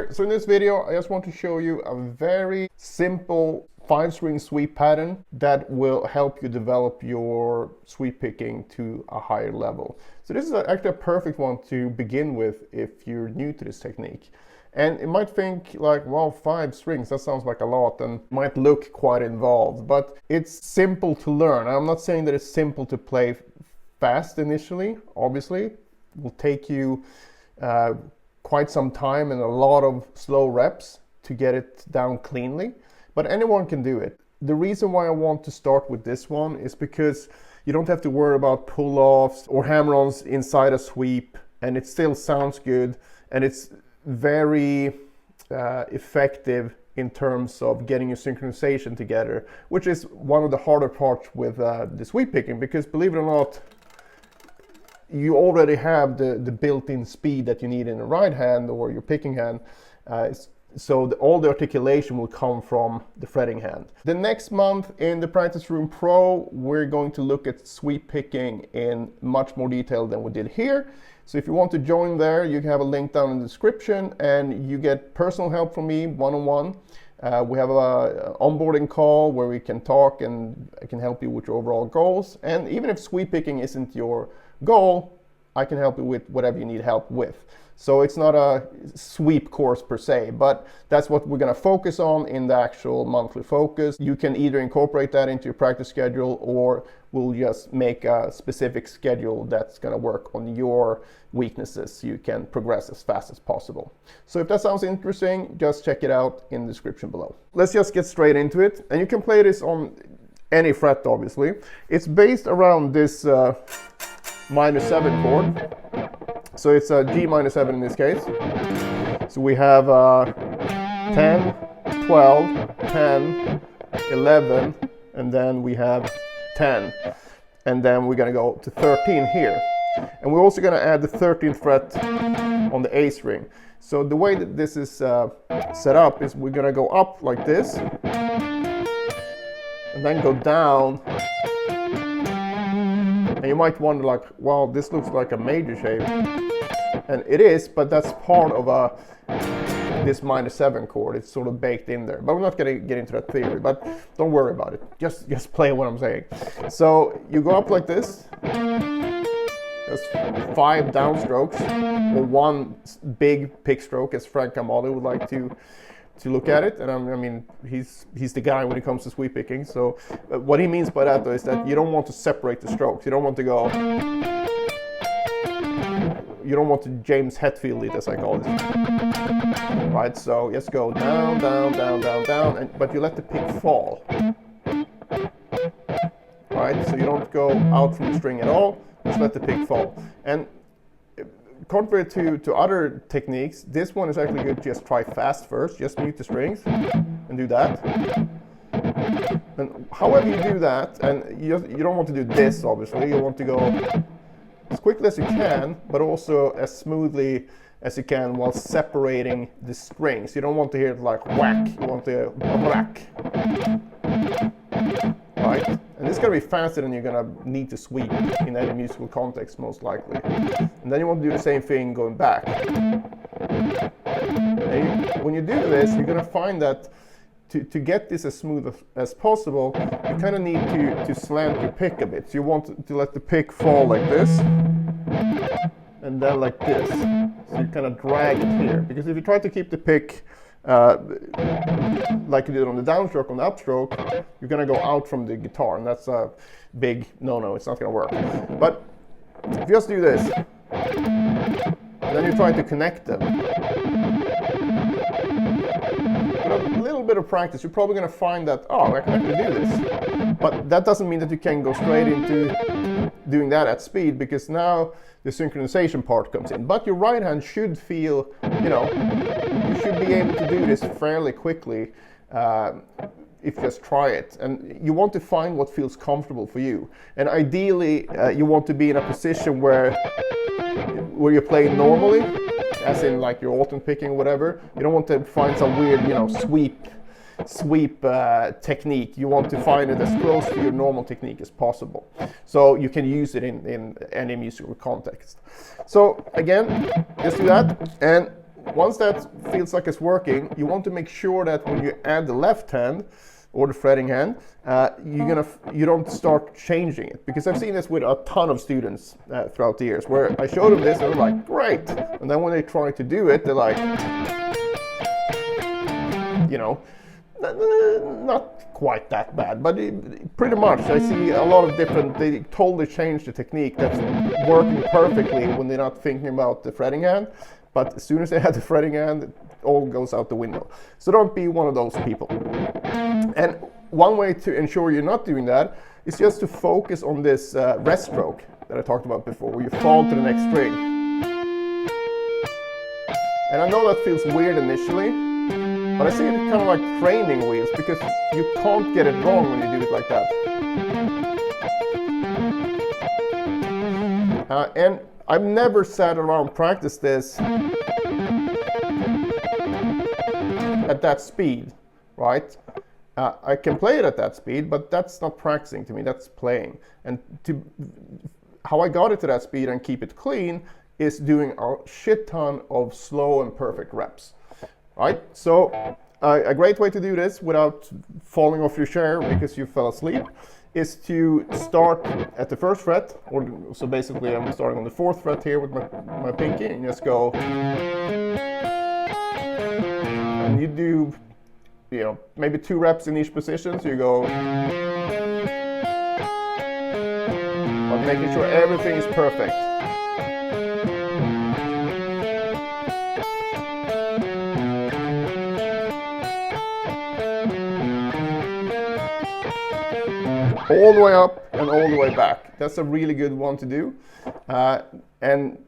here. So in this video, I just want to show you a very simple 5-string sweep pattern that will help you develop your sweep picking to a higher level. So this is actually a perfect one to begin with if you're new to this technique. And you might think like, well, 5 strings, that sounds like a lot and might look quite involved, but it's simple to learn. I'm not saying that it's simple to play fast initially, obviously. It will take you quite some time and a lot of slow reps to get it down cleanly, but anyone can do it. The reason why I want to start with this one is because you don't have to worry about pull-offs or hammer-ons inside a sweep, and it still sounds good, and it's very effective in terms of getting your synchronization together, which is one of the harder parts with the sweep picking, because believe it or not, you already have the built-in speed that you need in the right hand or your picking hand. So all the articulation will come from the fretting hand. The next month in the Practice Room Pro, we're going to look at sweep picking in much more detail than we did here. So if you want to join there, you have a link down in the description, and you get personal help from me one-on-one. We have an onboarding call where we can talk and I can help you with your overall goals. And even if sweep picking isn't your goal, I can help you with whatever you need help with. So it's not a sweep course per se, but that's what we're going to focus on in the actual monthly focus. You can either incorporate that into your practice schedule, or we'll just make a specific schedule that's going to work on your weaknesses so you can progress as fast as possible. So if that sounds interesting, just check it out in the description below. Let's just get straight into it. And you can play this on any fret, obviously. It's based around this -7 chord. So it's a G -7 in this case. So we have 10, 12, 10, 11, and then we have 10. And then we're going to go to 13 here. And we're also going to add the 13th fret on the A string. So the way that this is set up is we're going to go up like this, and then go down. And you might wonder like, wow, this looks like a major shape. And it is, but that's part of this -7 chord. It's sort of baked in there. But we're not going to get into that theory, but don't worry about it. Just play what I'm saying. So you go up like this. Just 5 downstrokes, or 1 big pick stroke, as Frank Kamali would like to look at it. And I mean, he's the guy when it comes to sweep picking. So what he means by that, though, is that you don't want to separate the strokes. You don't want to go, you don't want to James Hetfield it, as I call it. Right, so just go down, down, down, down, down, but you let the pick fall. Right, so you don't go out from the string at all, just let the pick fall. And contrary to other techniques, this one is actually good. Just try fast first, just mute the strings and do that. And however you do that, and you don't want to do this, obviously, you want to go as quickly as you can, but also as smoothly as you can while separating the strings. You don't want to hear it like whack, you want to whack. Right? And this is going to be faster than you're going to need to sweep in any musical context, most likely. And then you want to do the same thing going back. And when you do this, you're going to find that to get this as smooth as possible, you kind of need to slant your pick a bit. So you want to let the pick fall like this, and then like this. So you kind of drag it here. Because if you try to keep the pick like you did on the downstroke, on the upstroke, you're going to go out from the guitar, and that's a big no-no. It's not going to work. But if you just do this, and then you try to connect them, with a little bit of practice, you're probably going to find that, oh, I can actually do this. But that doesn't mean that you can go straight into doing that at speed, because now the synchronization part comes in. But your right hand should feel, you know, you should be able to do this fairly quickly if you just try it. And you want to find what feels comfortable for you. And ideally, you want to be in a position where you're playing normally, as in like your alternate picking or whatever. You don't want to find some weird, you know, sweep technique. You want to find it as close to your normal technique as possible, so you can use it in any musical context. So again, just do that, and once that feels like it's working, you want to make sure that when you add the left hand or the fretting hand, you don't start changing it, because I've seen this with a ton of students throughout the years, where I showed them this and they're like, great, and then when they try to do it, they're like, you know, not quite that bad, but pretty much I see a lot of different, they totally change the technique that's working perfectly when they're not thinking about the fretting hand, but as soon as they have the fretting hand, it all goes out the window. So don't be one of those people. And one way to ensure you're not doing that is just to focus on this rest stroke that I talked about before, where you fall to the next string. And I know that feels weird initially, but I see it kind of like training wheels, because you can't get it wrong when you do it like that. And I've never sat around and practiced this at that speed, right? I can play it at that speed, but that's not practicing to me, that's playing. And how I got it to that speed and keep it clean is doing a shit ton of slow and perfect reps, right? So a great way to do this without falling off your chair because you fell asleep is to start at the first fret, or so basically I'm starting on the fourth fret here with my pinky, and just go, and you do, you know, maybe 2 reps in each position, so you go, but making sure everything is perfect. All the way up and all the way back. That's a really good one to do. And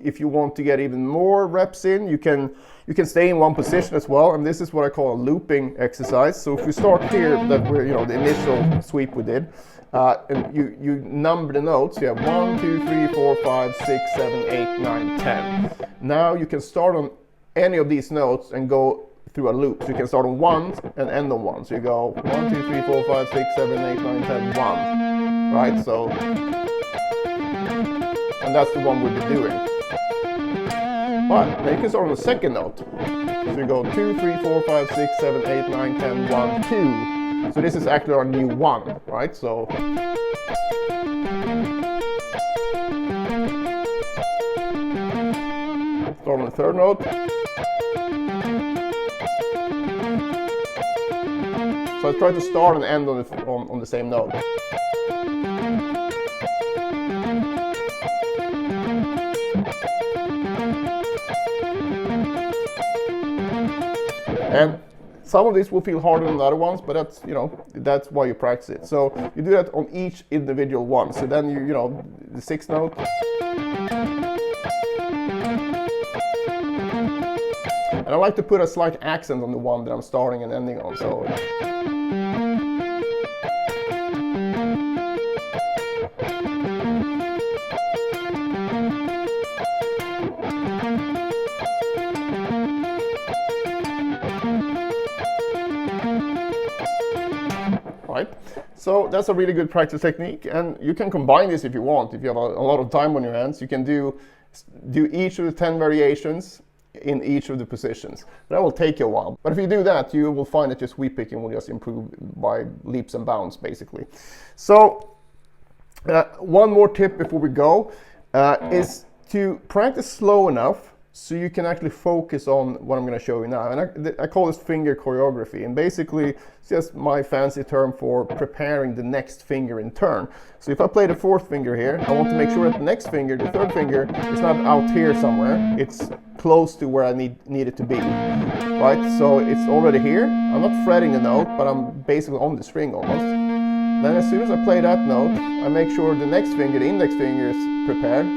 if you want to get even more reps in, you can stay in one position as well. And this is what I call a looping exercise. So if we start here, that we're, you know, the initial sweep we did, and you number the notes. You have 1, 2, 3, 4, 5, 6, 7, 8, 9, 10. Now you can start on any of these notes and go through a loop. So you can start on 1 and end on 1. So you go 1, 2, 3, 4, 5, 6, 7, 8, 9, 10, 1. Right? So, and that's the one we've been doing. But then you can start on the second note. So you go 2, 3, 4, 5, 6, 7, 8, 9, 10, 1, 2. So this is actually our new 1, right? So start on the third note. So I try to start and end on the same note. And some of these will feel harder than the other ones, but that's, you know, that's why you practice it. So you do that on each individual one. So then you know, the sixth note. And I like to put a slight accent on the one that I'm starting and ending on. So right? So that's a really good practice technique, and you can combine this if you want. If you have a lot of time on your hands, you can do each of the 10 variations in each of the positions. That will take you a while, but if you do that, you will find that your sweep picking will just improve by leaps and bounds, basically. So one more tip before we go is to practice slow enough so you can actually focus on what I'm going to show you now. And I call this finger choreography, and basically it's just my fancy term for preparing the next finger in turn. So if I play the fourth finger here, I want to make sure that the next finger, the third finger, is not out here somewhere. It's close to where I need it to be, right? So it's already here. I'm not fretting the note, but I'm basically on the string almost. Then as soon as I play that note, I make sure the next finger, the index finger, is prepared.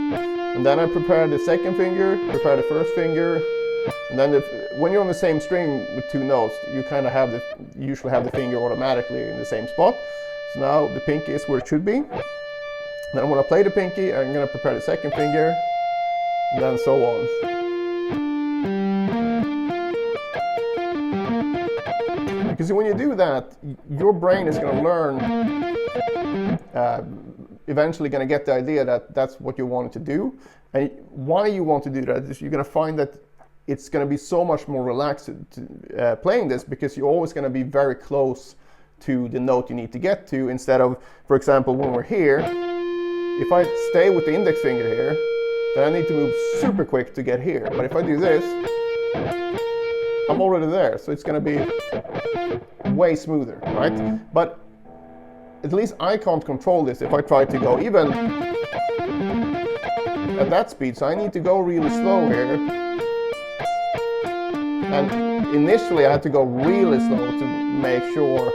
And then I prepare the second finger, prepare the first finger, and then when you're on the same string with 2 notes, you kind of usually have the finger automatically in the same spot. So now the pinky is where it should be. Then when I play the pinky, I'm going to prepare the second finger, and then so on. Because when you do that, your brain is going to learn, eventually going to get the idea that that's what you wanted to do. And why you want to do that is you're going to find that it's going to be so much more relaxed playing this, because you're always going to be very close to the note you need to get to, instead of, for example, when we're here, if I stay with the index finger here, then I need to move super quick to get here. But if I do this, I'm already there, so it's going to be way smoother, right? But at least I can't control this if I try to go even at that speed, so I need to go really slow here. And initially I had to go really slow to make sure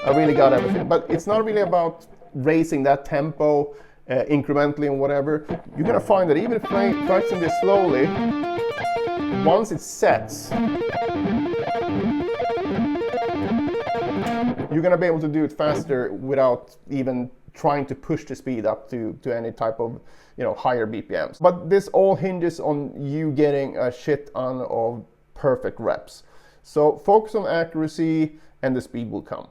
I really got everything. But it's not really about raising that tempo incrementally and whatever. You're gonna find that even if practicing this slowly, once it sets, you're going to be able to do it faster without even trying to push the speed up to any type of, higher BPMs. But this all hinges on you getting a shit ton of perfect reps. So focus on accuracy and the speed will come.